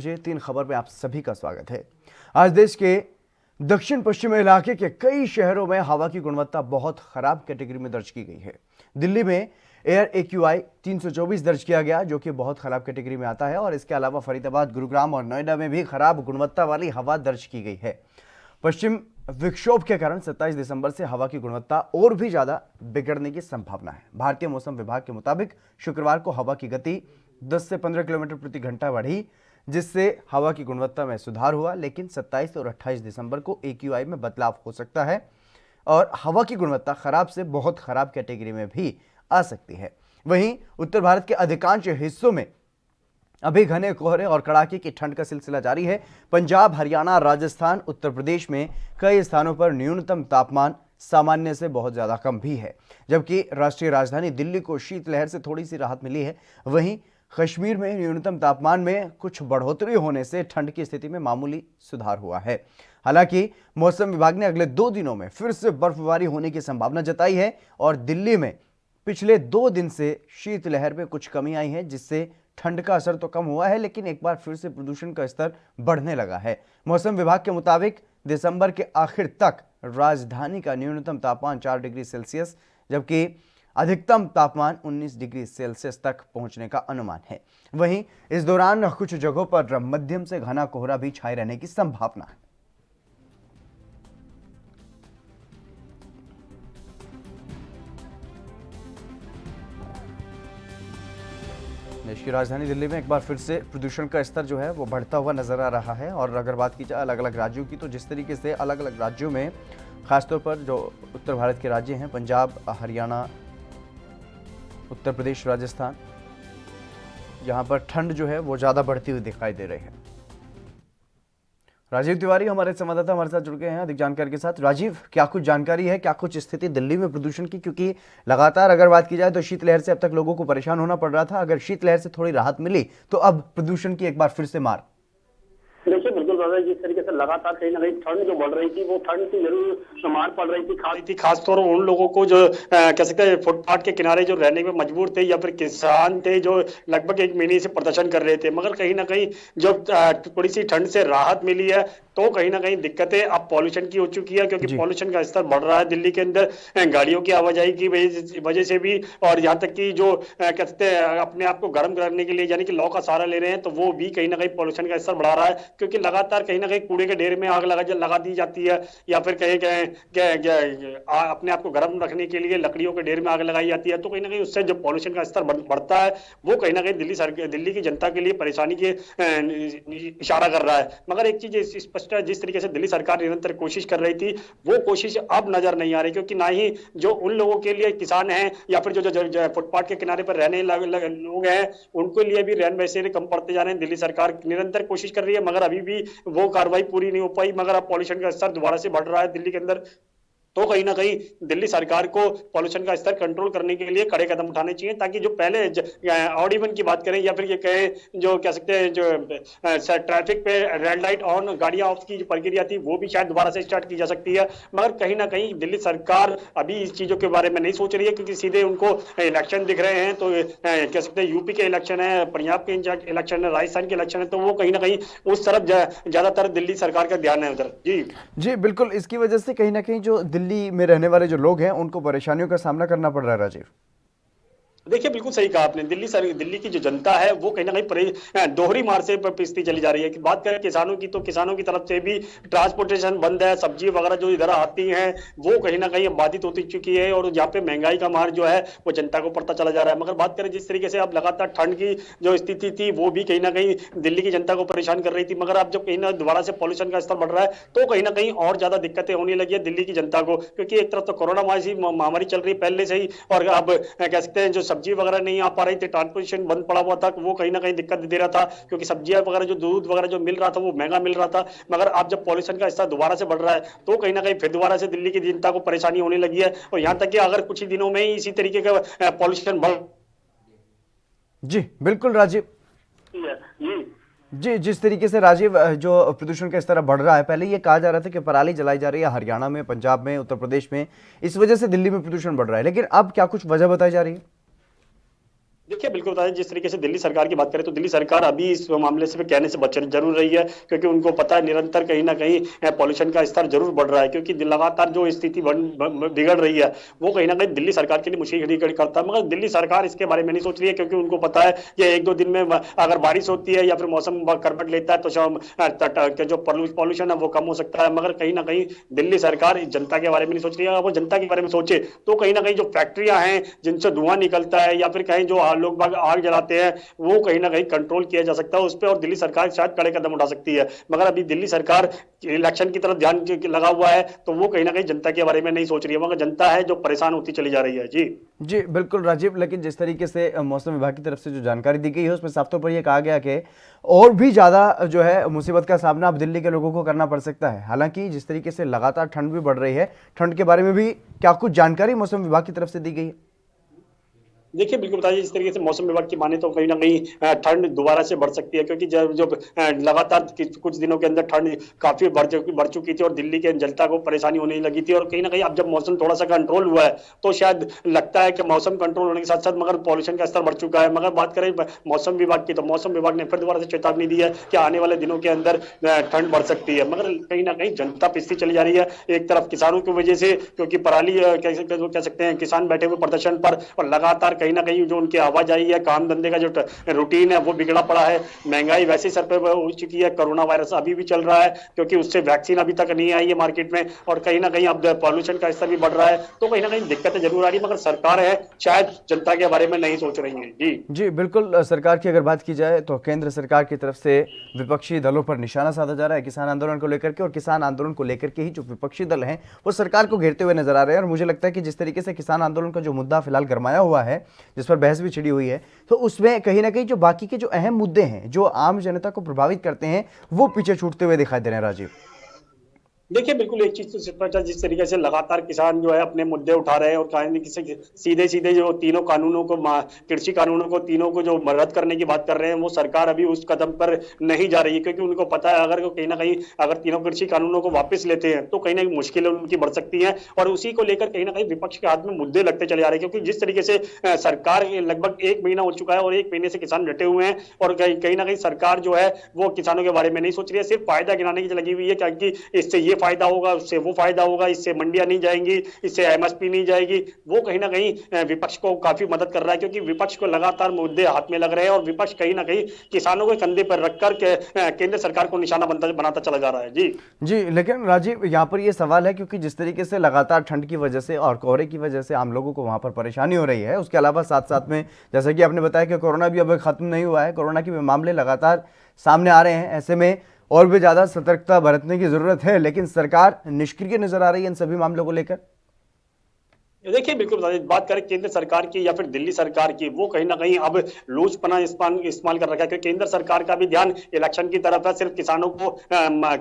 मुझे 3 खबर में आप सभी का स्वागत है। आज देश के दक्षिण पश्चिम इलाके के कई शहरों में हवा की गुणवत्ता बहुत खराब कैटेगरी में दर्ज की गई है। दिल्ली में एयर एक्यूआई 324 दर्ज किया गया, जो कि बहुत खराब कैटेगरी में आता है। और इसके अलावा फरीदाबाद, गुरुग्राम और नोएडा में भी खराब गुणवत्ता वाली हवा दर्ज की गई है। पश्चिम विक्षोभ के कारण 27 दिसंबर से हवा की गुणवत्ता और भी ज्यादा बिगड़ने की संभावना है। भारतीय मौसम विभाग के मुताबिक शुक्रवार को हवा की गति 10 से 15 किलोमीटर प्रति घंटा बढ़ी, जिससे हवा की गुणवत्ता में सुधार हुआ। लेकिन 27 और 28 दिसंबर को एक्यूआई में बदलाव हो सकता है और हवा की गुणवत्ता खराब से बहुत खराब कैटेगरी में भी आ सकती है। वहीं उत्तर भारत के अधिकांश हिस्सों में अभी घने कोहरे और कड़ाके की ठंड का सिलसिला जारी है। पंजाब, हरियाणा, राजस्थान, उत्तर प्रदेश में कई स्थानों पर न्यूनतम तापमान सामान्य से बहुत ज्यादा कम भी है, जबकि राष्ट्रीय राजधानी दिल्ली को शीतलहर से थोड़ी सी राहत मिली है। वहीं कश्मीर में न्यूनतम तापमान में कुछ बढ़ोतरी होने से ठंड की स्थिति में मामूली सुधार हुआ है। हालांकि मौसम विभाग ने अगले 2 दिनों में फिर से बर्फबारी होने की संभावना जताई है और दिल्ली में पिछले 2 दिन से शीतलहर में कुछ कमी आई है, जिससे ठंड का असर तो कम हुआ है, लेकिन एक बार फिर से प्रदूषण का स्तर बढ़ने लगा है। मौसम विभाग के मुताबिक दिसंबर के आखिर तक राजधानी का न्यूनतम तापमान 4 डिग्री सेल्सियस जबकि अधिकतम तापमान 19 डिग्री सेल्सियस तक पहुंचने का अनुमान है। वहीं इस दौरान कुछ जगहों पर मध्यम से घना कोहरा भी छाए रहने की संभावना है। देश की राजधानी दिल्ली में एक बार फिर से प्रदूषण का स्तर जो है वो बढ़ता हुआ नजर आ रहा है। और अगर बात की जाए अलग अलग राज्यों की, तो जिस तरीके से अलग अलग राज्यों में, खासतौर पर जो उत्तर भारत के राज्य हैं, पंजाब, हरियाणा, उत्तर प्रदेश, राजस्थान, यहाँ पर ठंड जो है वो ज़्यादा बढ़ती हुई दिखाई दे रही है। राजीव तिवारी हमारे संवाददाता हमारे साथ जुड़ गए हैं अधिक जानकारी के साथ। राजीव, क्या कुछ जानकारी है, क्या कुछ स्थिति दिल्ली में प्रदूषण की? क्योंकि लगातार अगर बात की जाए तो शीतलहर से अब तक लोगों को परेशान होना पड़ रहा था। अगर शीतलहर से थोड़ी राहत मिली तो अब प्रदूषण की एक बार फिर से मार। देखिए, बिल्कुल दादा, जिस तरीके से लगातार कहीं ना कहीं ठंड जो बढ़ रही थी, वो ठंड की जरूर मार पड़ रही थी। खासतौर पर उन लोगों को जो कह सकते हैं फुटपाथ के किनारे जो रहने में मजबूर थे, या फिर किसान थे जो लगभग 1 महीने से प्रदर्शन कर रहे थे। मगर कहीं ना कहीं जब थोड़ी सी ठंड से राहत मिली है तो कहीं ना कहीं दिक्कतें अब पॉल्यूशन की हो चुकी है, क्योंकि पॉल्यूशन का स्तर बढ़ रहा है दिल्ली के अंदर गाड़ियों की आवाजाही की वजह से भी। और यहाँ तक कि जो कह सकते हैं अपने आप को गर्म करने के लिए यानी कि लौ का सहारा ले रहे हैं, तो वो भी कहीं ना कहीं पॉल्यूशन का स्तर बढ़ा रहा है, क्योंकि लगातार कहीं ना कहीं कूड़े के ढेर में आग लगा दी जाती है, या फिर कहीं अपने आप को गर्म रखने के लिए लकड़ियों के ढेर में आग लगाई जाती है। तो कहीं ना कहीं उससे जो पॉल्यूशन का स्तर बढ़ता है, वो कहीं ना कहीं दिल्ली की जनता के लिए परेशानी के इशारा कर रहा है। मगर एक चीज स्पष्ट है, जिस तरीके से दिल्ली सरकार निरंतर कोशिश कर रही थी, वो कोशिश अब नजर नहीं आ रही, क्योंकि ना ही जो उन लोगों के लिए किसान हैं या फिर जो फुटपाथ के किनारे पर रहने लोग हैं, उनके लिए भी रैन वैसे कम पड़ते जा रहे हैं। दिल्ली सरकार निरंतर कोशिश कर रही है, मगर अभी भी वो कार्रवाई पूरी नहीं हो पाई। मगर अब पॉल्यूशन का स्तर दोबारा से बढ़ रहा है दिल्ली के अंदर, तो कहीं ना कहीं दिल्ली सरकार को पॉल्यूशन का स्तर कंट्रोल करने के लिए कड़े कदम उठाने चाहिए, ताकि जो पहले ऑड इवन की बात करें या फिर ये कहें जो कह सकते हैं जो ट्रैफिक पे रेड लाइट ऑन गाड़ियां ऑफ की जो प्रक्रिया थी, वो भी शायद दोबारा से स्टार्ट की जा सकती है। मगर कहीं ना कहीं दिल्ली सरकार अभी इस चीजों के बारे में नहीं सोच रही है, क्योंकि सीधे उनको इलेक्शन दिख रहे हैं। तो कह सकते हैं यूपी के इलेक्शन है, पंजाब के इलेक्शन है, राजस्थान के इलेक्शन है, तो वो कहीं ना कहीं उस तरफ ज्यादातर दिल्ली सरकार का ध्यान है उधर। जी बिल्कुल, इसकी वजह से कहीं ना कहीं जो दिल्ली में रहने वाले जो लोग हैं उनको परेशानियों का सामना करना पड़ रहा है। राजीव, देखिए, बिल्कुल सही कहा आपने। दिल्ली की जो जनता है वो कहीं ना कहीं दोहरी मार से पिसती चली जा रही है। कि बात करें किसानों की, तो किसानों की तरफ से भी ट्रांसपोर्टेशन बंद है, सब्जी वगैरह जो इधर आती हैं वो कहीं ना कहीं बाधित होती चुकी है, और जहाँ पे महंगाई का मार जो है वो जनता को पड़ता चला जा रहा है। मगर बात करें जिस तरीके से अब लगातार ठंड की जो स्थिति थी, वो भी कहीं ना कहीं दिल्ली की जनता को परेशान कर रही थी। मगर अब जब कहीं ना दोबारा से पॉल्यूशन का स्तर बढ़ रहा है, तो कहीं ना कहीं और ज्यादा दिक्कतें होने लगी है दिल्ली की जनता को, क्योंकि एक तरफ तो कोरोना महामारी चल रही है पहले से ही, और अब कह सकते हैं जो सब्जी वगैरह नहीं आ पा रही थी, ट्रांसपोर्टेशन बंद पड़ा हुआ था, वो कहीं ना कहीं दिक्कत दे रहा था, क्योंकि सब्जियां वगैरह जो दूध वगैरह जो मिल रहा था वो महंगा मिल रहा था। मगर अब जब पॉल्यूशन का स्तर दोबारा से बढ़ रहा है, तो कहीं ना कहीं फिर दोबारा से दिल्ली की जनता को परेशानी होने लगी है। और यहां तक कि अगर कुछ ही दिनों में ही इसी तरीके का पॉल्यूशन बढ़। जी बिल्कुल राजीव जी, जिस तरीके से राजीव जो प्रदूषण का स्तर बढ़ रहा है, पहले ये कहा जा रहा था कि पराली जलाई जा रही है हरियाणा में, पंजाब में, उत्तर प्रदेश में, इस वजह से दिल्ली में प्रदूषण बढ़ रहा है, लेकिन अब क्या कुछ वजह बताई जा रही है? देखिए बिल्कुल बताया, जिस तरीके से दिल्ली सरकार की बात करें तो दिल्ली सरकार अभी इस मामले से कहने से बच जरूर रही है, क्योंकि उनको पता है निरंतर कहीं ना कहीं पॉल्यूशन का स्तर जरूर बढ़ रहा है, क्योंकि लगातार जो स्थिति बिगड़ रही है वो कहीं ना कहीं दिल्ली सरकार के लिए मुश्किल खड़ी करता है। मगर दिल्ली सरकार इसके बारे में नहीं सोच रही है, क्योंकि उनको पता है कि एक दो दिन में अगर बारिश होती है या फिर मौसम करवट लेता है तो जो पॉल्यूशन है वो कम हो सकता है। मगर कहीं ना कहीं दिल्ली सरकार जनता के बारे में नहीं सोच रही है। अगर वो जनता के बारे में सोचे तो कहीं ना कहीं जो फैक्ट्रियां हैं जिनसे धुआं निकलता है या फिर कहीं जो लोग बाग आग जलाते हैं वो कहीं ना कहीं कंट्रोल किया जा सकता है उस पर, और दिल्ली सरकार शायद कड़े कदम उठा सकती है। मगर अभी दिल्ली सरकार इलेक्शन की तरफ ध्यान लगा हुआ है, तो वो कहीं ना कहीं जनता के बारे में नहीं सोच रही है, मगर जनता है जो परेशान होती चली जा रही है। जी जी बिल्कुल राजीव, लेकिन जिस तरीके से मौसम विभाग की तरफ से जो जानकारी दी गई है उसमें साफ तौर पर यह कहा गया कि और भी ज़्यादा जो है मुसीबत का सामना अब दिल्ली के लोगों को करना पड़ सकता है। हालांकि जिस तरीके से लगातार ठंड भी बढ़ रही है, ठंड के बारे में भी क्या कुछ जानकारी मौसम विभाग की तरफ से दी गई है? देखिए बिल्कुल बताइए, जिस तरीके से मौसम विभाग की माने तो कहीं ना कहीं ठंड दोबारा से बढ़ सकती है, क्योंकि जब जब लगातार कुछ दिनों के अंदर ठंड काफी बढ़ चुकी थी और दिल्ली के जनता को परेशानी होने लगी थी। और कहीं ना कहीं अब जब मौसम थोड़ा सा कंट्रोल हुआ है तो शायद लगता है कि मौसम कंट्रोल होने के साथ साथ मगर पॉल्यूशन का स्तर बढ़ चुका है। मगर बात करें मौसम विभाग की तो मौसम विभाग ने फिर दोबारा से चेतावनी दी है कि आने वाले दिनों के अंदर ठंड बढ़ सकती है। मगर कहीं ना कहीं जनता पिसती चली जा रही है, एक तरफ किसानों की वजह से, क्योंकि पराली कह सकते हैं किसान बैठे हुए प्रदर्शन पर, और लगातार कहीं ना कहीं जो उनकी आवाजाही है, काम धंधे का जो रूटीन है वो बिगड़ा पड़ा है। महंगाई वैसे ही सर पे हो चुकी है, कोरोना वायरस अभी भी चल रहा है क्योंकि उससे वैक्सीन अभी तक नहीं आई है मार्केट में, और कहीं ना कहीं अब पॉल्यूशन का स्तर भी बढ़ रहा है। तो कहीं ना कहीं दिक्कतें जरूर आ रही है, मगर सरकार है शायद जनता के बारे में नहीं सोच रही है। जी जी बिल्कुल, सरकार की अगर बात की जाए तो केंद्र सरकार की तरफ से विपक्षी दलों पर निशाना साधा जा रहा है किसान आंदोलन को लेकर के, और किसान आंदोलन को लेकर के ही जो विपक्षी दल हैं वो सरकार को घेरते हुए नजर आ रहे हैं। और मुझे लगता है कि जिस तरीके से किसान आंदोलन का जो मुद्दा फिलहाल गरमाया हुआ है, जिस पर बहस भी छिड़ी हुई है, तो उसमें कहीं ना कहीं जो बाकी के जो अहम मुद्दे हैं जो आम जनता को प्रभावित करते हैं वो पीछे छूटते हुए दिखाई दे रहे हैं राजीव। देखिए बिल्कुल एक चीज तो स्पष्ट है, जिस तरीके से लगातार किसान जो है अपने मुद्दे उठा रहे हैं और सीधे सीधे जो तीनों कानूनों को, कृषि कानूनों को तीनों को जो रद्द करने की बात कर रहे हैं, वो सरकार अभी उस कदम पर नहीं जा रही है, क्योंकि उनको पता है अगर कहीं ना कहीं अगर तीनों कृषि कानूनों को वापस लेते हैं तो कहीं ना कहीं मुश्किलें उनकी बढ़ सकती हैं। और उसी को लेकर कहीं ना कहीं विपक्ष के हाथ में मुद्दे लगते चले आ रहे हैं, क्योंकि जिस तरीके से सरकार लगभग 1 महीना हो चुका है और 1 महीने से किसान डटे हुए हैं, और कहीं ना कहीं सरकार जो है वो किसानों के बारे में नहीं सोच रही है, सिर्फ फायदा गिनाने की लगी हुई है, क्योंकि इससे ये फायदा होगा, उससे वो फायदा होगा, इससे मंडियां नहीं जाएंगी, इससे एमएसपी नहीं जाएगी। वो कहीं ना कहीं विपक्ष को काफी मदद कर रहा है, क्योंकि विपक्ष को लगातार मुद्दे हाथ में लग रहे हैं और विपक्ष कहीं ना कहीं किसानों के कंधे पर रखकर केंद्र सरकार को निशाना बनाता चला जा रहा है। जी जी, लेकिन राजीव यहाँ पर ये सवाल है, क्योंकि जिस तरीके से लगातार ठंड की वजह से और कोहरे की वजह से आम लोगों को वहाँ पर परेशानी हो रही है, उसके अलावा साथ साथ में जैसा कि आपने बताया कि कोरोना भी अब खत्म नहीं हुआ है, कोरोना के मामले लगातार सामने आ रहे हैं, ऐसे में और भी ज़्यादा सतर्कता बरतने की ज़रूरत है, लेकिन सरकार निष्क्रिय नजर आ रही है इन सभी मामलों को लेकर। देखिए बिल्कुल बात करें केंद्र सरकार की या फिर दिल्ली सरकार की, वो कहीं ना कहीं अब लूजपना इस्तेमाल कर रखा है, क्योंकि केंद्र सरकार का भी ध्यान इलेक्शन की तरफ है, सिर्फ किसानों को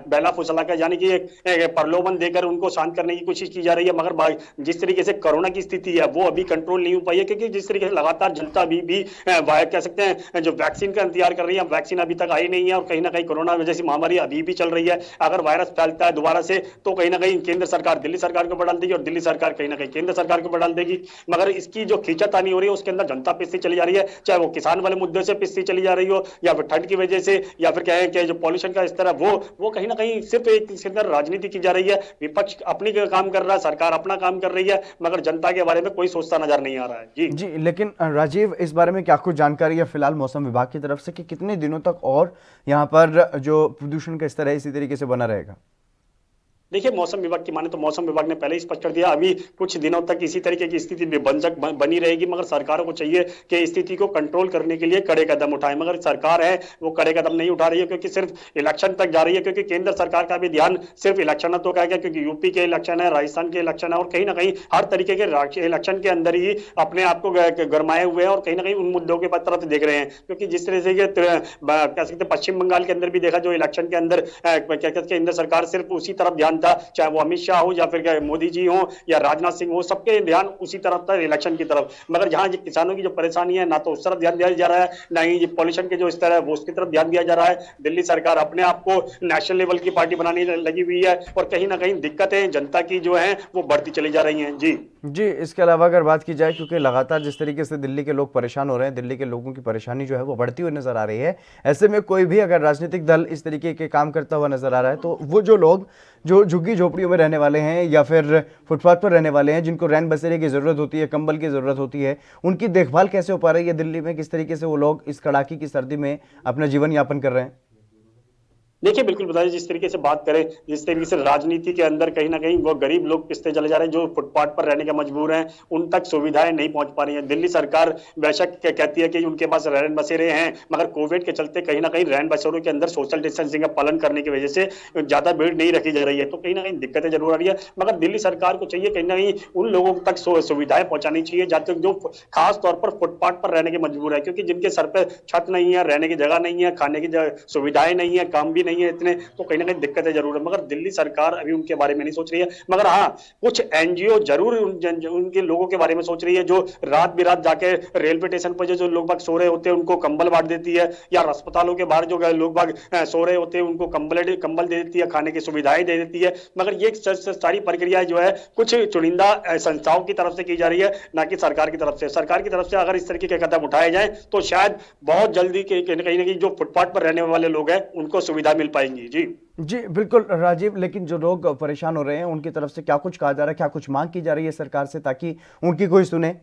बेला फुसला कर यानी कि एक प्रलोभन देकर उनको शांत करने की कोशिश की जा रही है। मगर जिस तरीके से कोरोना की स्थिति है वो अभी कंट्रोल नहीं हो पाई है, क्योंकि जिस तरीके से लगातार जनता भी कह सकते हैं जो वैक्सीन का इंतजार कर रही है, वैक्सीन अभी तक आई नहीं है, और कहीं ना कहीं कोरोना जैसी महामारी अभी भी चल रही है। अगर वायरस फैलता है दोबारा से तो कहीं ना कहीं केंद्र सरकार दिल्ली सरकार को बढ़ा देगी और दिल्ली सरकार कहीं ना कहीं केंद्र सरकार को बढ़ा देगी। मगर इसकी जो खींचातानी हो रही है उसके अंदर जनता पिसती चली जा रही है, चाहे वो किसान वाले मुद्दे से पिसती चली जा रही हो या फिर ठंड की वजह से, या फिर कहें कि जो पॉल्यूशन का स्तर है वो कहीं ना कहीं सिर्फ एक इसके अंदर राजनीति की जा रही है। विपक्ष अपनी काम कर रहा है, सरकार अपना काम कर रही है, मगर जनता के बारे में कोई सोचता नजर नहीं आ रहा है। जी जी, लेकिन राजीव इस बारे में क्या कुछ जानकारी है फिलहाल मौसम विभाग की तरफ से कि कितने दिनों तक और यहाँ पर जो प्रदूषण का स्तर है इसी तरीके से बना रहेगा? देखिए मौसम विभाग की माने तो मौसम विभाग ने पहले ही स्पष्ट कर दिया अभी कुछ दिनों तक इसी तरीके की स्थिति बनी रहेगी, मगर सरकारों को चाहिए कि स्थिति को कंट्रोल करने के लिए कड़े कदम उठाएं। मगर सरकार है वो कड़े कदम नहीं उठा रही है, क्योंकि सिर्फ इलेक्शन तक जा रही है, क्योंकि केंद्र सरकार का भी ध्यान सिर्फ इलेक्शन तो क्या, क्योंकि यूपी के इलेक्शन है, राजस्थान के इलेक्शन है, और कहीं ना कहीं हर तरीके के इलेक्शन के अंदर ही अपने आप को गरमाए हुए हैं और कहीं ना कहीं उन मुद्दों के तरफ देख रहे हैं। क्योंकि जिस तरह से कह सकते पश्चिम बंगाल के अंदर भी देखा जो इलेक्शन के अंदर केंद्र सरकार सिर्फ उसी तरफ ध्यान था, चाहे वो अमित शाह हो या फिर मोदी जी हो या राजनाथ सिंह हो, सबके ध्यान उसी तरफ था, इलेक्शन की तरफ। मगर जहां किसानों की जो परेशानी है, ना तो उस तरफ ध्यान दिया जा रहा है, ना ही पॉल्यूशन के जो स्तर है वो उसकी तरफ ध्यान दिया जा रहा है। दिल्ली सरकार अपने आप को नेशनल लेवल की पार्टी बनाने लगी हुई है और कहीं ना कहीं दिक्कतें जनता की जो है वो बढ़ती चली जा रही हैं। जी जी, इसके अलावा अगर बात की जाए, क्योंकि लगातार जिस तरीके से दिल्ली के लोग परेशान हो रहे हैं, दिल्ली के लोगों की परेशानी जो है वो बढ़ती हुई नजर आ रही है। ऐसे में कोई भी अगर राजनीतिक दल इस तरीके के काम करता हुआ नजर आ रहा है, तो वो जो लोग जो झुग्गी झोपड़ियों में रहने वाले हैं या फिर फुटपाथ पर रहने वाले हैं, जिनको रैन बसेरे की जरूरत होती है, कंबल की जरूरत होती है, उनकी देखभाल कैसे हो पा रही है दिल्ली में? किस तरीके से वो लोग इस कड़ाके की सर्दी में अपना जीवन यापन कर रहे हैं? देखिए, बिल्कुल बताइए, जिस तरीके से बात करें, जिस तरीके से राजनीति के अंदर कहीं ना कहीं वो गरीब लोग पिसते चले जा रहे हैं, जो फुटपाथ पर रहने के मजबूर हैं, उन तक सुविधाएं नहीं पहुंच पा रही हैं। दिल्ली सरकार बेशक कहती है कि उनके पास रैन बसेरे हैं, मगर कोविड के चलते कहीं ना कहीं रैन बसेरों के अंदर सोशल डिस्टेंसिंग का पालन करने की वजह से ज्यादा भीड़ नहीं रखी जा रही है, तो कहीं ना कहीं दिक्कतें जरूर आ रही है। मगर दिल्ली सरकार को चाहिए कहीं ना कहीं उन लोगों तक सुविधाएं पहुंचानी चाहिए जाते जो खास तौर पर फुटपाथ पर रहने के मजबूर है, क्योंकि जिनके सर पे छत नहीं है, रहने की जगह नहीं है, खाने की सुविधाएं नहीं है, काम भी नहीं है इतने, तो कहीं ना कहीं दिक्कतें जरूर है। मगर दिल्ली सरकार अभी उनके बारे में नहीं सोच रही है। मगर हाँ, कुछ एनजीओ जरूर उनके लोगों के बारे में सोच रही है, जो रात बिरात जाके रेलवे स्टेशन पर जो लोग बाग सो रहे होते हैं उनको कंबल बांट देती है, या अस्पतालों के बाहर जो लोग बाग सो रहे होते हैं उनको कंबल दे देती है, खाने की सुविधाएं दे देती है। मगर ये सारी प्रक्रिया जो है कुछ चुनिंदा संस्थाओं की तरफ से की जा रही है, ना कि सरकार की तरफ से। सरकार की तरफ से अगर इस तरीके के कदम उठाए जाए तो शायद बहुत जल्दी कहीं ना कहीं जो फुटपाथ पर रहने वाले लोग हैं उनको सुविधा मिल पाएंगी। जी जी बिल्कुल राजीव, लेकिन जो लोग परेशान हो रहे हैं उनकी तरफ से क्या कुछ कहा जा रहा है, क्या कुछ मांग की जा रही है सरकार से, ताकि उनकी कोई सुने?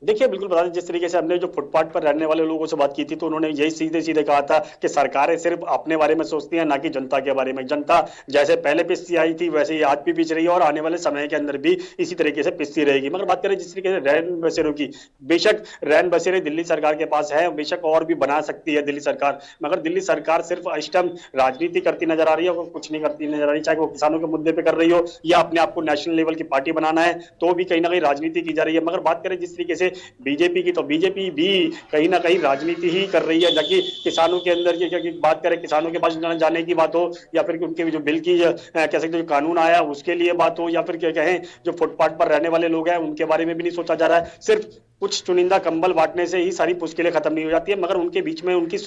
देखिए, बिल्कुल बता दें, जिस तरीके से हमने जो फुटपाथ पर रहने वाले लोगों से बात की थी तो उन्होंने यही सीधे सीधे कहा था कि सरकारें सिर्फ अपने बारे में सोचती हैं, ना कि जनता के बारे में। जनता जैसे पहले पिसती आई थी वैसे ही आज भी पिस रही है और आने वाले समय के अंदर भी इसी तरीके से पिसती रहेगी। मगर बात करें जिस तरीके से रैन बसेरों की, बेशक रैन बसेरे दिल्ली सरकार के पास है, बेशक और भी बना सकती है दिल्ली सरकार, मगर दिल्ली सरकार सिर्फ इस टाइम राजनीति करती नजर आ रही है और कुछ नहीं करती नजर आ रही। चाहे वो किसानों के मुद्दे पर कर रही हो या अपने आप को नेशनल लेवल की पार्टी बनाना है, तो भी कहीं ना कहीं राजनीति की जा रही है। मगर बात करें जिस तरीके से बीजेपी की, तो बीजेपी भी कहीं ना कहीं राजनीति ही कर रही है, जबकि किसानों के अंदर की बात करें, किसानों के पास जाने की बात हो या फिर उनके जो बिल की कह सकते जो कानून आया उसके लिए बात हो, या फिर क्या कहें जो फुटपाथ पर रहने वाले लोग हैं उनके बारे में भी नहीं सोचा जा रहा है। सिर्फ कुछ चुनिंदा कंबल बांटने से ही सारी मुश्किलें खत्म नहीं हो जाती है, मगर उनके बीच में उनकी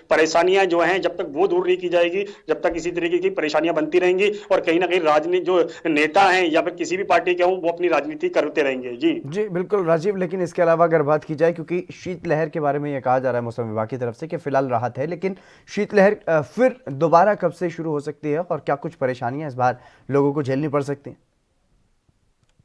परेशानियां जो हैं जब तक वो दूर नहीं की जाएगी, जब तक इसी तरीके की परेशानियां बनती रहेंगी और कहीं ना कहीं राजनीति जो नेता हैं या फिर किसी भी पार्टी के हों वो अपनी राजनीति करते रहेंगे। जी जी बिल्कुल राजीव, लेकिन इसके अलावा अगर बात की जाए, क्योंकि शीतलहर के बारे में यह कहा जा रहा है मौसम विभाग की तरफ से कि फिलहाल राहत है, लेकिन शीतलहर फिर दोबारा कब से शुरू हो सकती है और क्या कुछ परेशानियां इस बार लोगों को झेलनी पड़ सकती हैं?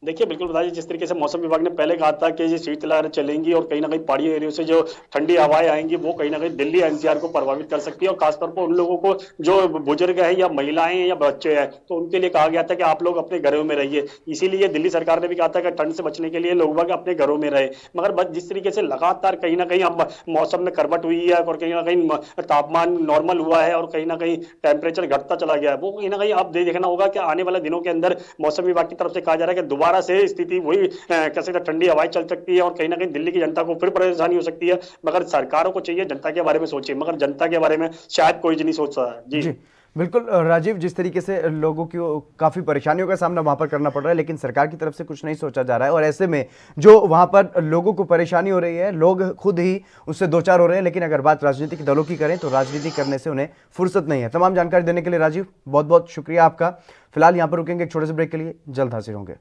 देखिए, बिल्कुल बताइए, जिस तरीके से मौसम विभाग ने पहले कहा था कि ये शीतलहर चलेंगी और कहीं ना कहीं पहाड़ी एरियो से जो ठंडी हवाएं आएंगी वो कहीं ना कहीं दिल्ली एनसीआर को प्रभावित कर सकती है, और खासतौर पर उन लोगों को जो बुजुर्ग है या महिलाएं हैं या बच्चे हैं, तो उनके लिए कहा गया था कि आप लोग अपने घरों में रहिए। इसीलिए दिल्ली सरकार ने भी कहा था कि ठंड से बचने के लिए लोग अपने घरों में रहे। मगर जिस तरीके से लगातार कहीं ना कहीं अब मौसम में करवट हुई है और कहीं ना कहीं तापमान नॉर्मल हुआ है और कहीं ना कहीं टेम्परेचर घटता चला गया है, वो कहीं ना कहीं अब देखना होगा कि आने वाले दिनों के अंदर मौसम विभाग की तरफ से कहा जा रहा है कि दोबारा से स्थिति वही कह सकते ठंडी हवाएं चल सकती है और कहीं ना कहीं दिल्ली की जनता को फिर परेशानी हो सकती है। मगर सरकारों को चाहिए जनता के बारे में सोचे, मगर जनता के बारे में शायद कोई नहीं सोच रहा है। जी बिल्कुल राजीव, जिस तरीके से लोगों की काफ़ी परेशानियों का सामना वहाँ पर करना पड़ रहा है, लेकिन सरकार की तरफ से कुछ नहीं सोचा जा रहा है, और ऐसे में जो वहाँ पर लोगों को परेशानी हो रही है, लोग खुद ही उससे दो चार हो रहे हैं। लेकिन अगर बात राजनीतिक दलों की करें तो राजनीति करने से उन्हें फुर्सत नहीं है। तमाम जानकारी देने के लिए राजीव बहुत बहुत शुक्रिया आपका। फिलहाल यहाँ पर रुकेंगे एक छोटे से ब्रेक के लिए, जल्द हाजिर होंगे।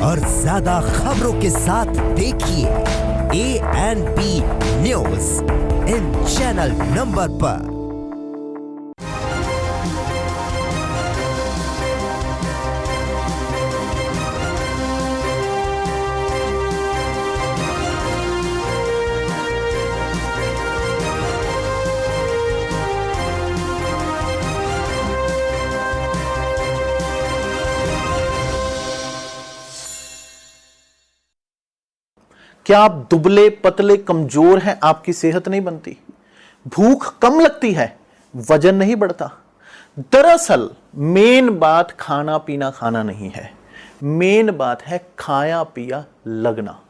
और ज्यादा खबरों के साथ देखिए ANP news in channel number पर। क्या आप दुबले पतले कमजोर हैं, आपकी सेहत नहीं बनती? भूख कम लगती है, वजन नहीं बढ़ता? दरअसल मेन बात खाना पीना खाना नहीं है, मेन बात है खाया पिया लगना।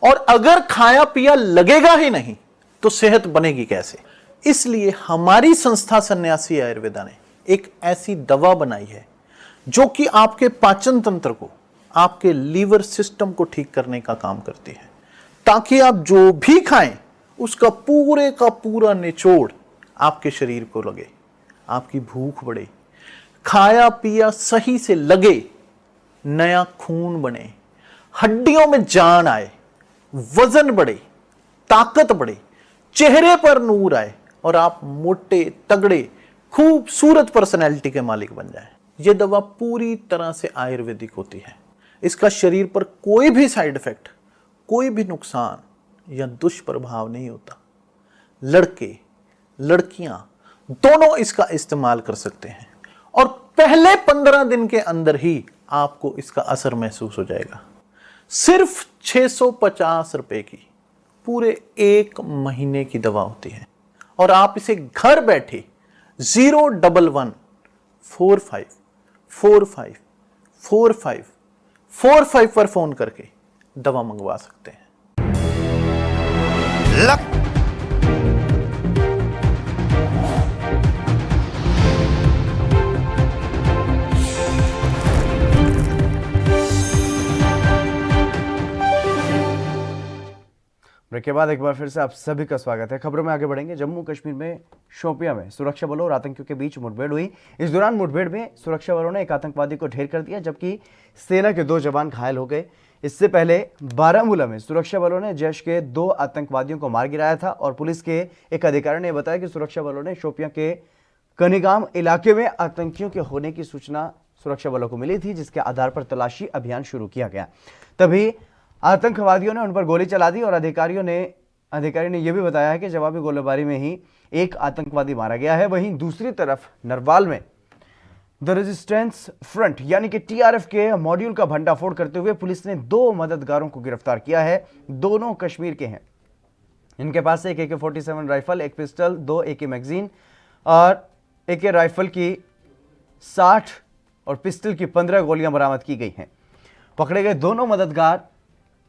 और अगर खाया पिया लगेगा ही नहीं तो सेहत बनेगी कैसे? इसलिए हमारी संस्था सन्यासी आयुर्वेदा ने एक ऐसी दवा बनाई है जो कि आपके पाचन तंत्र को, आपके लीवर सिस्टम को ठीक करने का काम करती है, ताकि आप जो भी खाएं उसका पूरे का पूरा निचोड़ आपके शरीर को लगे, आपकी भूख बढ़े, खाया पिया सही से लगे, नया खून बने, हड्डियों में जान आए, वजन बढ़े, ताकत बढ़े, चेहरे पर नूर आए और आप मोटे तगड़े खूबसूरत पर्सनैलिटी के मालिक बन जाएं। यह दवा पूरी तरह से आयुर्वेदिक होती है। इसका शरीर पर कोई भी साइड इफेक्ट, कोई भी नुकसान या दुष्प्रभाव नहीं होता। लड़के लड़कियां दोनों इसका इस्तेमाल कर सकते हैं और पहले 15 दिन के अंदर ही आपको इसका असर महसूस हो जाएगा। सिर्फ 650 रुपए की पूरे 1 महीने की दवा होती है और आप इसे घर बैठे 01145454545 पर फोन करके दवा मंगवा सकते हैं। लक ब्रेक के बाद एक बार फिर से आप सभी का स्वागत है। खबरों में आगे बढ़ेंगे। जम्मू कश्मीर में शोपियां में सुरक्षा बलों और आतंकियों के बीच मुठभेड़ हुई। इस दौरान मुठभेड़ में सुरक्षा बलों ने एक आतंकवादी को ढेर कर दिया, जबकि सेना के 2 जवान घायल हो गए। इससे पहले बारामूला में सुरक्षा बलों ने जैश के 2 आतंकवादियों को मार गिराया था और पुलिस के एक अधिकारी ने बताया कि सुरक्षा बलों ने शोपियां के कनिगाम इलाके में आतंकियों के होने की सूचना सुरक्षा बलों को मिली थी, जिसके आधार पर तलाशी अभियान शुरू किया गया। तभी आतंकवादियों ने उन पर गोली चला दी और अधिकारी ने यह भी बताया है कि जवाबी गोलीबारी में ही एक आतंकवादी मारा गया है। वहीं दूसरी तरफ नरवाल में द रेजिस्टेंस फ्रंट यानी कि टीआरएफ के मॉड्यूल का भंडाफोड़ करते हुए पुलिस ने 2 मददगारों को गिरफ्तार किया है। दोनों कश्मीर के हैं। इनके पास से एक AK-47 राइफल, एक पिस्टल, 2 AK मैगजीन और AK राइफल की 60 और पिस्टल की 15 गोलियां बरामद की गई हैं। पकड़े गए दोनों मददगार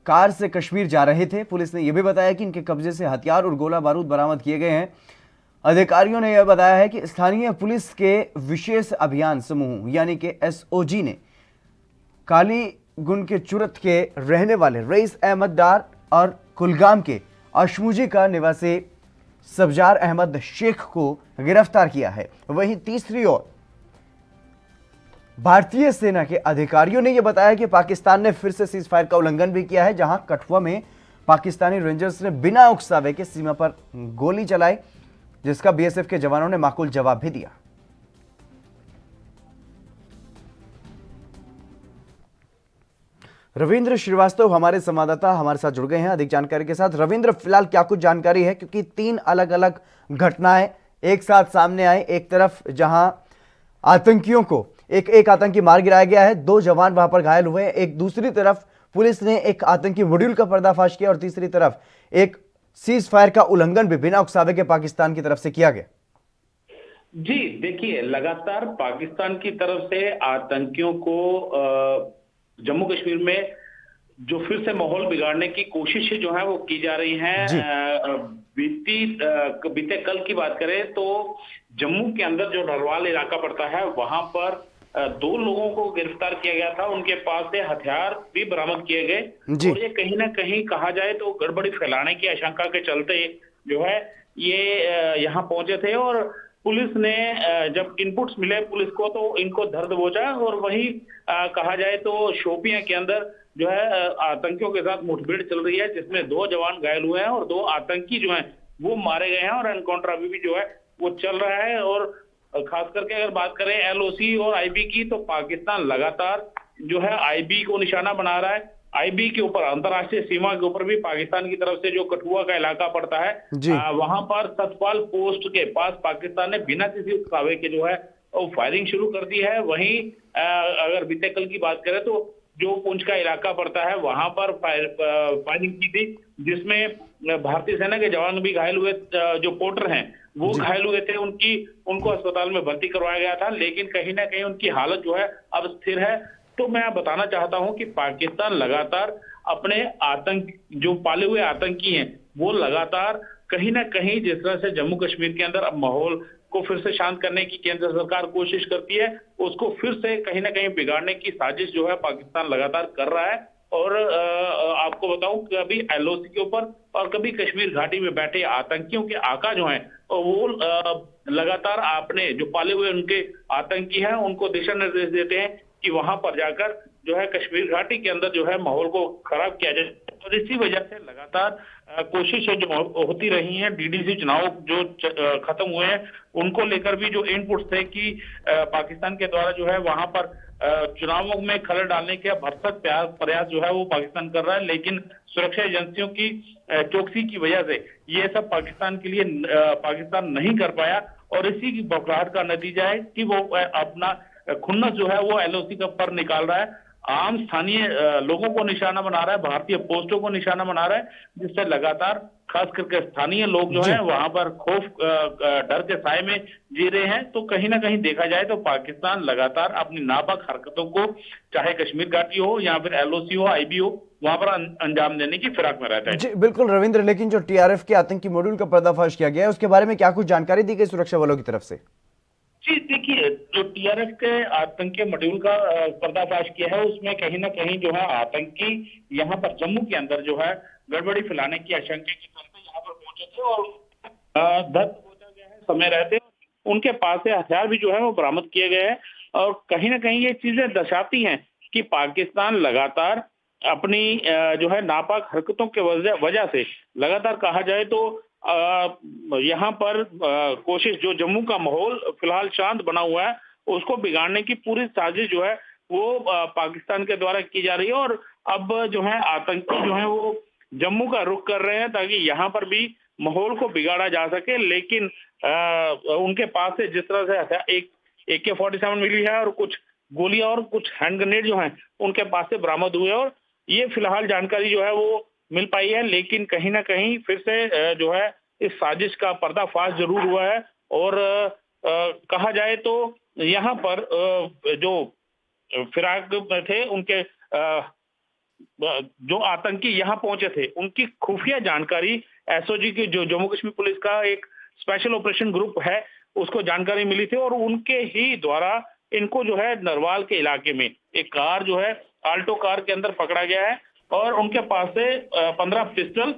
कार से कश्मीर जा रहे थे। पुलिस ने यह भी बताया कि इनके कब्जे से हथियार और गोला बारूद बरामद किए गए हैं। अधिकारियों ने यह बताया है कि स्थानीय पुलिस के विशेष अभियान समूह यानी कि SOG ने कालीगुंड के चुरत के रहने वाले रईस अहमद डार और कुलगाम के अशमुजी का निवासी सब्जार अहमद शेख को गिरफ्तार किया है। वहीं तीसरी ओर भारतीय सेना के अधिकारियों ने यह बताया कि पाकिस्तान ने फिर से सीज फायर का उल्लंघन भी किया है, जहां कठुआ में पाकिस्तानी रेंजर्स ने बिना उकसावे के सीमा पर गोली चलाई, जिसका BSF के जवानों ने माकूल जवाब भी दिया। रविंद्र श्रीवास्तव हमारे संवाददाता हमारे साथ जुड़ गए हैं अधिक जानकारी के साथ। रविंद्र, फिलहाल क्या कुछ जानकारी है, क्योंकि 3 अलग अलग घटनाएं एक साथ सामने आई। एक तरफ जहां आतंकियों को एक आतंकी मार गिराया गया है, 2 जवान वहां पर घायल हुए। एक दूसरी तरफ पुलिस ने एक आतंकी मॉड्यूल का पर्दाफाश किया और तीसरी तरफ एक सीज फायर का उल्लंघन भी बिना उकसावे के पाकिस्तान की तरफ से किया गया। जी देखिए, लगातार पाकिस्तान की तरफ से आतंकियों को जम्मू कश्मीर में जो फिर से माहौल बिगाड़ने की कोशिशें जो है वो की जा रही हैं। बीते कल की बात करें तो जम्मू के अंदर जो नरवाल इलाका पड़ता है वहां पर 2 लोगों को गिरफ्तार किया गया था। उनके पास से हथियार भी बरामद किए गए और ये कहीं ना कहीं कहा जाए तो गड़बड़ी फैलाने की आशंका के चलते जो है ये यहाँ पहुंचे थे और पुलिस ने जब इनपुट्स मिले पुलिस को तो इनको धर दबोचा। और वही कहा जाए तो शोपियां के अंदर जो है आतंकियों के साथ मुठभेड़ चल रही है, जिसमें 2 जवान घायल हुए हैं और 2 आतंकी जो हैं वो मारे गए हैं और एनकाउंटर अभी भी जो है वो चल रहा है। और खास करके अगर बात करें LOC और IB की, तो पाकिस्तान लगातार जो है IB को निशाना बना रहा है। IB के ऊपर, अंतर्राष्ट्रीय सीमा के ऊपर भी पाकिस्तान की तरफ से जो कठुआ का इलाका पड़ता है वहां पर सतपाल पोस्ट के पास पाकिस्तान ने बिना किसी उकसावे के जो है वो फायरिंग शुरू कर दी है। वहीं अगर बीते कल की बात करें तो जो पुंछ का इलाका पड़ता है वहां पर फायरिंग की थी, जिसमें भारतीय सेना के जवान भी घायल हुए। जो पोर्टर हैं वो घायल हुए थे, उनको अस्पताल में भर्ती करवाया गया था, लेकिन कहीं ना कहीं उनकी हालत जो है अब स्थिर है। तो मैं बताना चाहता हूं कि पाकिस्तान लगातार अपने जो पाले हुए आतंकी हैं वो लगातार कहीं ना कहीं, जिस तरह से जम्मू कश्मीर के अंदर अब माहौल को फिर से शांत करने की केंद्र सरकार कोशिश करती है, उसको फिर से कहीं ना कहीं बिगाड़ने की साजिश जो है पाकिस्तान लगातार कर रहा है। और आपको बताऊं कि कभी एलओसी के ऊपर और कभी कश्मीर घाटी में बैठे आतंकियों के आका जो हैं वो लगातार अपने जो पाले हुए उनके आतंकी हैं उनको दिशा निर्देश देते हैं कि वहां पर जाकर जो है कश्मीर घाटी के अंदर जो है माहौल को खराब किया जाए। और इसी वजह से लगातार कोशिशें जो होती रही हैं, डीडीसी चुनाव जो खत्म हुए हैं उनको लेकर भी जो इनपुट्स थे कि पाकिस्तान के द्वारा जो है वहां पर चुनावों में खलल डालने के भरसक प्रयास जो है वो पाकिस्तान कर रहा है, लेकिन सुरक्षा एजेंसियों की चौकसी की वजह से ये सब पाकिस्तान के लिए पाकिस्तान नहीं कर पाया। और इसी की बौखलाहट का नतीजा है कि वो अपना खुन्नस जो है वो एलओसी का पर निकाल रहा है, आम स्थानीय लोगों को निशाना बना रहा है, भारतीय पोस्टों को निशाना बना रहा है, जिससे लगातार खास करके स्थानीय लोग जो हैं वहां पर खौफ डर के साए में जी रहे हैं। तो कहीं ना कहीं देखा जाए तो पाकिस्तान लगातार अपनी नापाक हरकतों को, चाहे कश्मीर घाटी हो या फिर एलओसी हो, आईबी हो, वहां पर अंजाम देने की फिराक में रहता है। जी बिल्कुल रविंद्र, लेकिन जो टीआरएफ के आतंकी मॉड्यूल का पर्दाफाश किया गया है उसके बारे में क्या कुछ जानकारी दी गई सुरक्षा बलों की तरफ से? जी देखिए, जो टीआरएफ के आतंकी मॉड्यूल का पर्दाफाश किया है उसमें कहीं ना कहीं जो है आतंकी यहाँ पर जम्मू के अंदर जो है गड़बड़ी फैलाने की आशंका के चलते यहाँ पर पहुंचे थे और ध्वस्त पहुंचा गया है समय रहते। उनके पास से हथियार भी जो है वो बरामद किए गए हैं और कहीं ना कहीं ये चीजें दर्शाती हैं कि पाकिस्तान लगातार अपनी जो है नापाक हरकतों के वजह से लगातार कहा जाए तो यहाँ पर कोशिश, जो जम्मू का माहौल फिलहाल शांत बना हुआ है उसको बिगाड़ने की पूरी साजिश जो है वो पाकिस्तान के द्वारा की जा रही है। और अब जो है आतंकी जो है वो जम्मू का रुख कर रहे हैं ताकि यहाँ पर भी माहौल को बिगाड़ा जा सके। लेकिन उनके पास से जिस तरह से एक AK-47 मिली है और कुछ गोलियां और कुछ हैंड ग्रेनेड जो हैं उनके पास से बरामद हुए और ये फिलहाल जानकारी जो है वो मिल पाई है। लेकिन कहीं ना कहीं फिर से जो है इस साजिश का पर्दाफाश जरूर हुआ है और कहा जाए तो यहाँ पर जो फिराक में थे उनके जो आतंकी यहाँ पहुंचे थे उनकी खुफिया जानकारी एसओजी की, जो जम्मू कश्मीर पुलिस का एक स्पेशल ऑपरेशन ग्रुप है, उसको जानकारी मिली थी और उनके ही द्वारा इनको जो है नरवाल के इलाके में एक कार जो है आल्टो कार के अंदर पकड़ा गया है और उनके पास से 15 पिस्टल,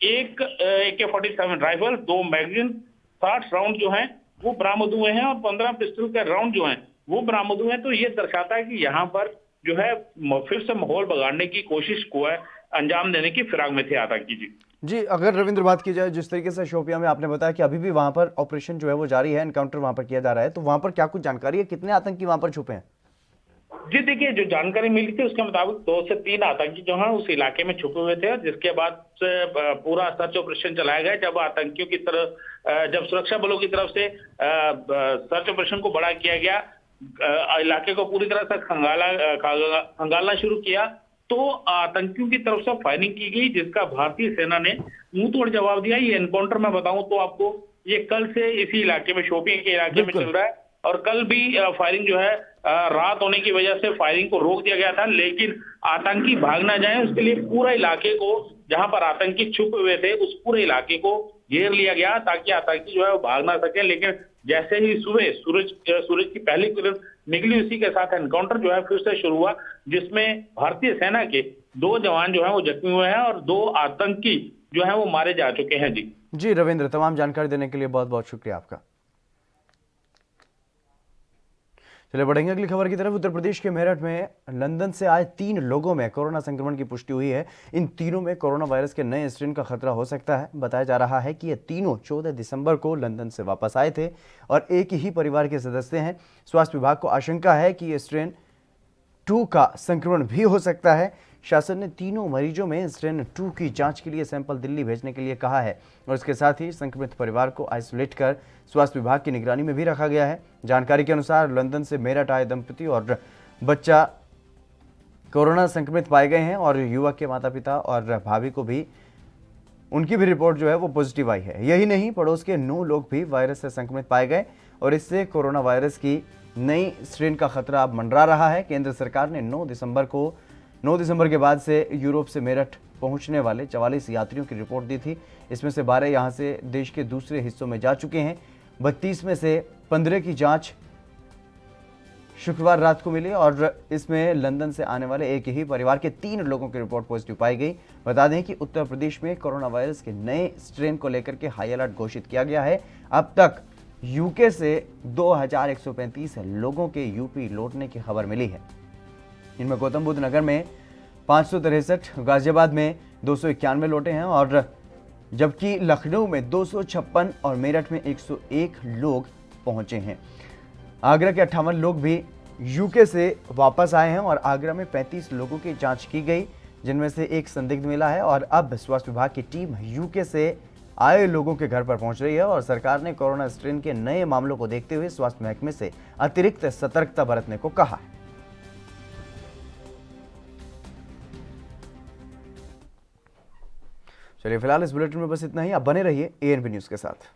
एक AK-47 राइफल, 2 मैगजीन, 60 राउंड जो हैं वो बरामद हुए हैं और 15 पिस्टल के राउंड जो हैं वो बरामद हुए हैं। तो ये दर्शाता है कि यहाँ पर जो है फिर से माहौल बिगाड़ने की कोशिश को है अंजाम देने की फिराक में थे आतंकी। जी अगर रविंद्र बात की जाए, जिस तरीके से शोपियां में आपने बताया कि अभी भी वहां पर ऑपरेशन जो है वो जारी है, एनकाउंटर वहां पर किया जा रहा है, तो वहां पर क्या कुछ जानकारी है, कितने आतंकी वहां पर छुपे हैं? जी देखिए, जो जानकारी मिली थी उसके मुताबिक 2 से 3 आतंकी जो हैं उस इलाके में छुपे हुए थे, जिसके बाद से पूरा सर्च ऑपरेशन चलाया गया। जब आतंकियों की तरफ, जब सुरक्षा बलों की तरफ से सर्च ऑपरेशन को बड़ा किया गया, इलाके को पूरी तरह से खंगालना शुरू किया, तो आतंकियों की तरफ से फायरिंग की गई, जिसका भारतीय सेना ने मुंह तोड़ जवाब दिया। ये एनकाउंटर मैं बताऊं तो आपको, ये कल से इसी इलाके में, शोपियां के इलाके में चल रहा है और कल भी फायरिंग जो है रात होने की वजह से फायरिंग को रोक दिया गया था, लेकिन आतंकी भाग ना जाए उसके लिए पूरा इलाके को, जहां पर आतंकी छुपे हुए थे उस पूरे इलाके को घेर लिया गया ताकि आतंकी जो है वो भाग ना सके। लेकिन जैसे ही सुबह सूरज की पहली किरण निकली, उसी के साथ एनकाउंटर जो है फिर से शुरू हुआ, जिसमें भारतीय सेना के 2 जवान जो है वो जख्मी हुए हैं और 2 आतंकी जो है वो मारे जा चुके हैं। जी रविंद्र, तमाम जानकारी देने के लिए बहुत बहुत शुक्रिया आपका। चलिए बढ़ेंगे अगली खबर की तरफ। उत्तर प्रदेश के मेरठ में लंदन से आए 3 लोगों में कोरोना संक्रमण की पुष्टि हुई है। इन तीनों में कोरोना वायरस के नए स्ट्रेन का खतरा हो सकता है। बताया जा रहा है कि ये तीनों 14 दिसंबर को लंदन से वापस आए थे और एक ही परिवार के सदस्य हैं। स्वास्थ्य विभाग को आशंका है कि ये स्ट्रेन 2 का संक्रमण भी हो सकता है। शासन ने तीनों मरीजों में स्ट्रेन 2 की जांच के लिए सैंपल दिल्ली भेजने के लिए कहा है और इसके साथ ही संक्रमित परिवार को आइसोलेट कर स्वास्थ्य विभाग की निगरानी में भी रखा गया है। जानकारी के अनुसार लंदन से मेरठ आए दंपति और बच्चा कोरोना संक्रमित पाए गए हैं और युवक के माता पिता और भाभी को भी उनकी भी रिपोर्ट जो है वो पॉजिटिव आई है। यही नहीं, पड़ोस के 9 लोग भी वायरस से संक्रमित पाए गए और इससे कोरोना वायरस की नई स्ट्रेन का खतरा अब मंडरा रहा है। केंद्र सरकार ने 9 दिसंबर के बाद से यूरोप से मेरठ पहुंचने वाले 44 यात्रियों की रिपोर्ट दी थी। इसमें से 12 यहां से देश के दूसरे हिस्सों में जा चुके हैं। 32 में से 15 की जांच शुक्रवार रात को मिली और इसमें लंदन से आने वाले एक ही परिवार के 3 लोगों की रिपोर्ट पॉजिटिव पाई गई। बता दें कि उत्तर प्रदेश में कोरोना वायरस के नए स्ट्रेन को लेकर के हाई अलर्ट घोषित किया गया है। अब तक यूके से 2135 लोगों के यूपी लौटने की खबर मिली है। इनमें गौतम बुद्ध नगर में 563, गाजियाबाद में 291 लौटे हैं और जबकि लखनऊ में 256 और मेरठ में 101 लोग पहुंचे हैं। आगरा के 58 लोग भी यूके से वापस आए हैं और आगरा में 35 लोगों की जांच की गई, जिनमें से एक संदिग्ध मिला है और अब स्वास्थ्य विभाग की टीम यूके से आए लोगों के घर पर पहुंच रही है और सरकार ने कोरोना स्ट्रेन के नए मामलों को देखते हुए स्वास्थ्य महकमे से अतिरिक्त सतर्कता बरतने को कहा है। चलिए फिलहाल इस बुलेटिन में बस इतना ही। आप बने रहिए ANP न्यूज के साथ।